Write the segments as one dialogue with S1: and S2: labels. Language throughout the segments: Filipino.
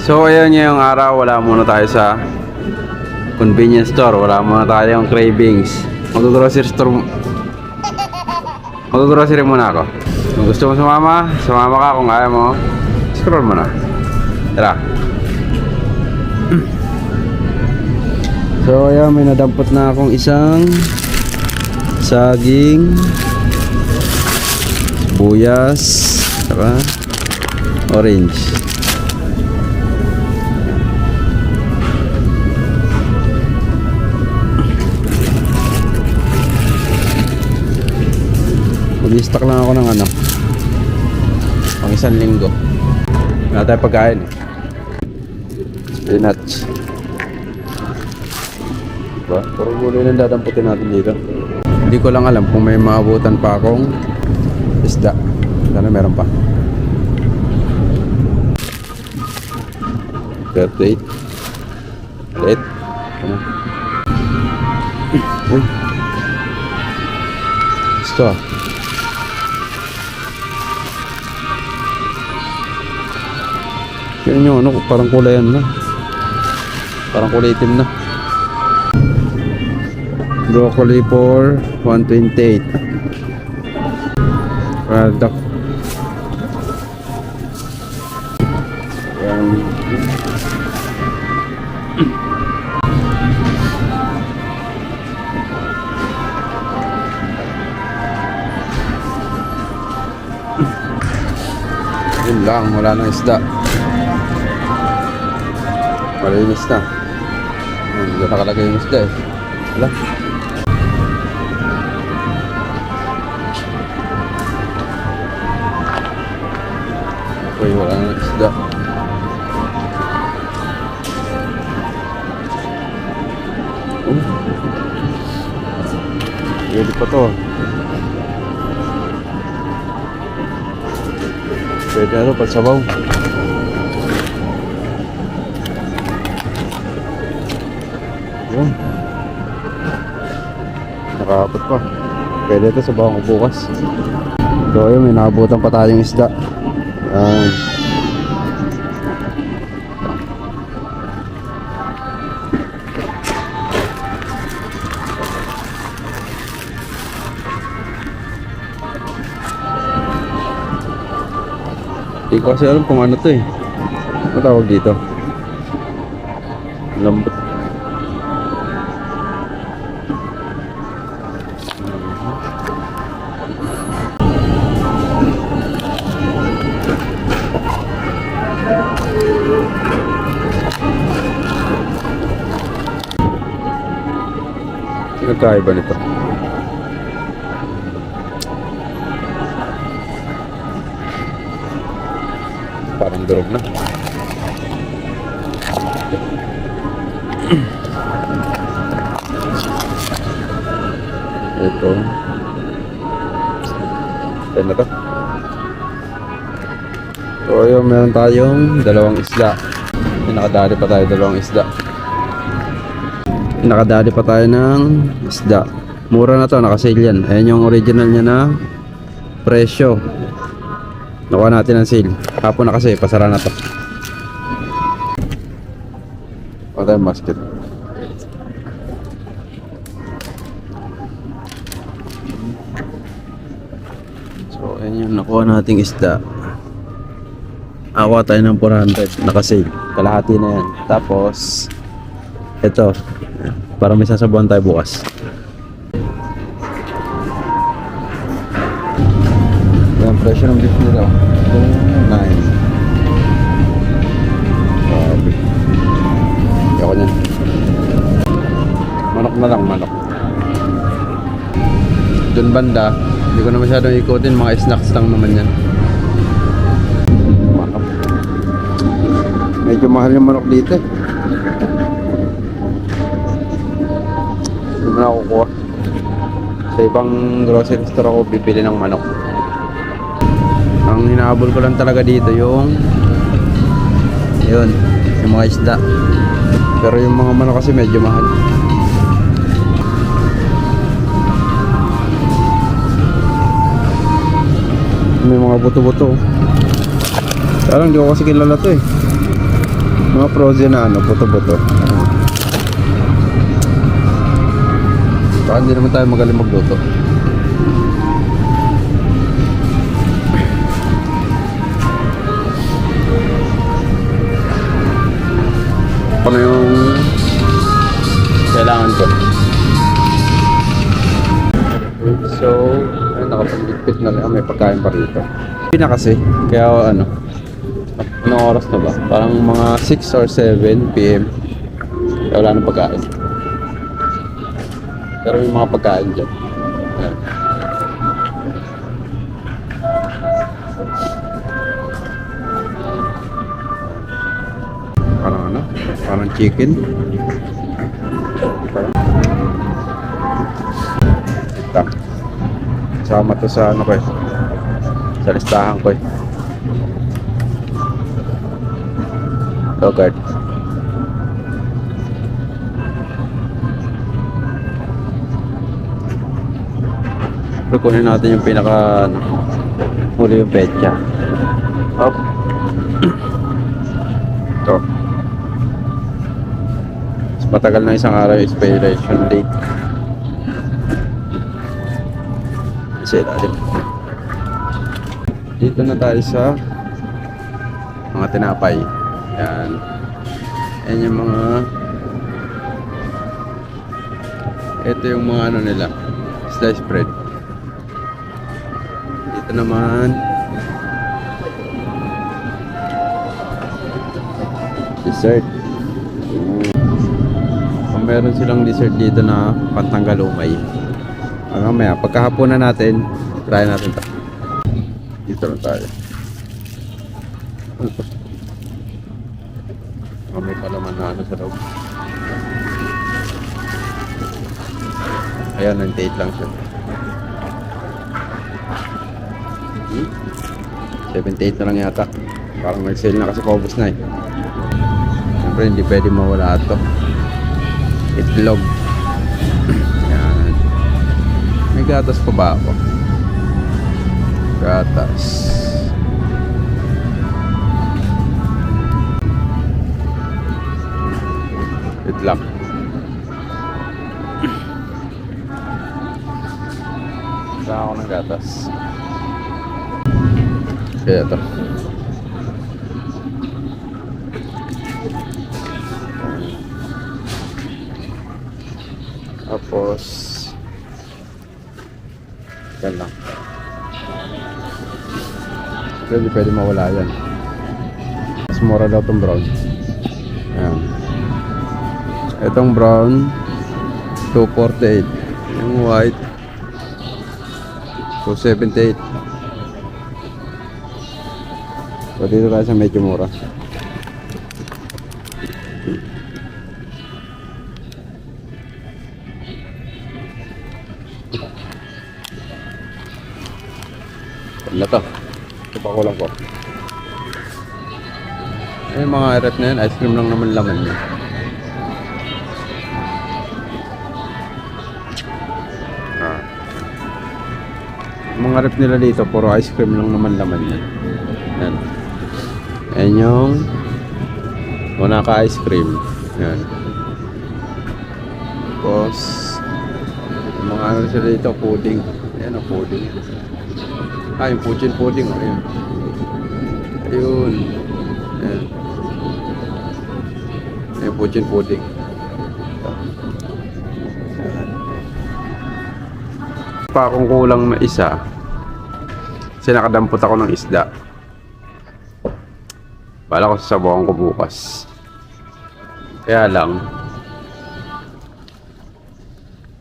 S1: So ayan ngayong araw, wala muna tayo sa convenience store, wala muna tayong cravings. Mag-grocery muna ako. Kung gusto mo sumama ka. Kung ayaw mo, scroll mo na. Tara. So ayan, may nadampot na akong isang saging, buyas, saka orange. Mag-stock lang ako ng pang isang linggo. Wala tayo pagkain. Spinach. Diba? Puro gulay lang dadamputin natin dito. Hindi ko lang alam kung may maabutan pa akong isda. Sana meron pa. 38. Late. Ano? Uy. Gusto ah. Yan yung parang kulay na. Parang kulay itim na. Broccoli for 128. Product. Yun lang, wala nang isda. Malinis na. Hindi nakalagay yung isda eh. Wala. Okay, wala nang isda. Pwede pa to. Pwede na to, pagsabaw. Yun. Nakakapot pa. Pwede ito sa bawang bukas. So ayun, may nakabutan pa tayong isda. Hindi ko kasi alam kung ano to eh. Ano tawag dito? Lambot. Nagkaiba nito. Parang durog na. Ito. Ayan na to. So ayun, meron tayong dalawang isda. Nakadali pa tayo dalawang isda. Nakadali pa tayo ng isda. Mura na to, naka-sale yan. Ayan yung original niya na presyo. Nakuha natin ang sale. Hapon na kasi, pasara na to. Wala tayong basket. So ayan yung nakuha nating isda. Awa tayo ng 400, naka-sale. Kalahati na yan. Tapos ito, para may sasabuhan tayo bukas. Yung presyo ng beef nila 2.9. Sabi ako nyan. Manok na lang, manok. Doon banda, hindi ko na masyadong ikutin. Mga snacks lang naman yan. Manok. Medyo mahal yung manok dito eh. Hindi mo na kukuha. Sa ibang grocery store ako bibili ng manok. Ang hinahabol ko lang talaga dito yung mga isda. Pero yung mga manok kasi medyo mahal. May mga buto-buto. Parang hindi ko kasi kilala to eh. Mga frozen na ano, buto-buto. Saka hindi naman tayo magaling magluto. Ano yung kailangan ko? So, ay, nakapagligpit na rin. May pagkain pa rito. Hindi na kasi. Kaya ano, anong oras na ba? Parang mga 6 or 7 PM. Kaya wala nang pagkain. Pero may mga pagkain dyan. Ayan. Parang ano? Parang chicken. Parang ito. Sama to sa ano ko eh. Sa listahan ko eh. Yogurt. Pero kunin natin yung pinaka ano, huli yung petsa. Up. Ito. Mas matagal na isang araw yung expiration date. Kasi ilalim. Dito na tayo sa mga tinapay. Yan. Yan yung mga ito yung mga ano nila, sliced bread. Dito naman dessert. Kung meron silang dessert dito na pantanggal umay. Mamaya pagkahapunan natin, try natin ito. Dito lang tayo. May palaman na ano sa loob. Ayan, 98 lang siya. 78 na lang yata. Parang nag-sale na kasi paubos na eh. Siyempre hindi pwede mawala ito. Itlog. Ayan. May gatas pa ba ako? Gatas. Itlog. Saan ako ng gatas? Kaya ito. Tapos yan lang. Pero hindi pwede mawala yan. Mas mura daw itong brown. Ayan. Itong brown 248. Yung white 278. So dito tayo sa medyo mura. Wala to. Ito pa kulang ko. Eh mga rep na yan, ice cream lang naman laman niya. Mga rep nila dito, puro ice cream lang naman laman niya. Yan. Yan yung Monaca ice cream. Yan. Tapos yung mga ano sila dito, pudding. Yan ang pudding. Ah, yung pudding. Oh, ayun. Ayun. Yan. Yung pudding. Pa akong kulang na isa kasi nakadampot ako ng isda. Bala ko sasabawan ko bukas. Kaya lang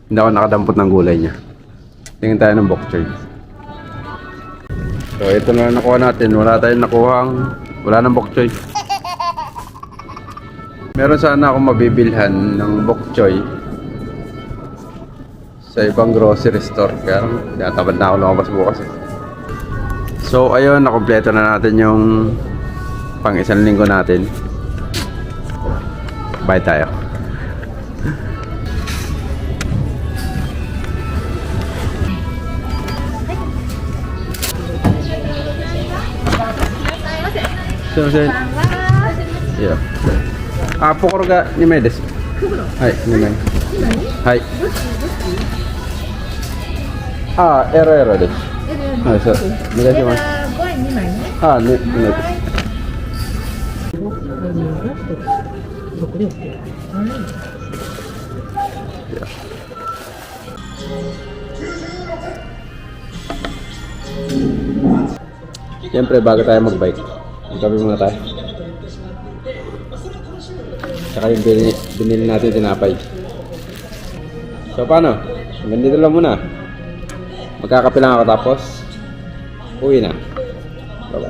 S1: hindi ako nakadampot ng gulay niya. Tingin tayo ng bok choy. So ito na nakuha natin. Wala tayong nakuhang, wala nang bok choy. Meron sana akong mabibilhan ng bok choy sa ibang grocery store. Kaya tinatamad na ako lumabas bukas eh. So ayun, nakompleto na natin yung pang isang linggo natin. Bye tayo. So, Yeah. Pokoro ga nimai desu. Hai, nimai. Hai. Era desu. Hai, so. Onegai shimasu.
S2: 5円2枚ね。
S1: ね、nimai.
S2: 6両。
S1: Siyempre, bago tayo mag-bike, magkape muna tayo. Tsaka yung binili natin tinapay. So, paano? Ganito lang muna. Magkakape lang ako tapos uwi na. Bye-bye.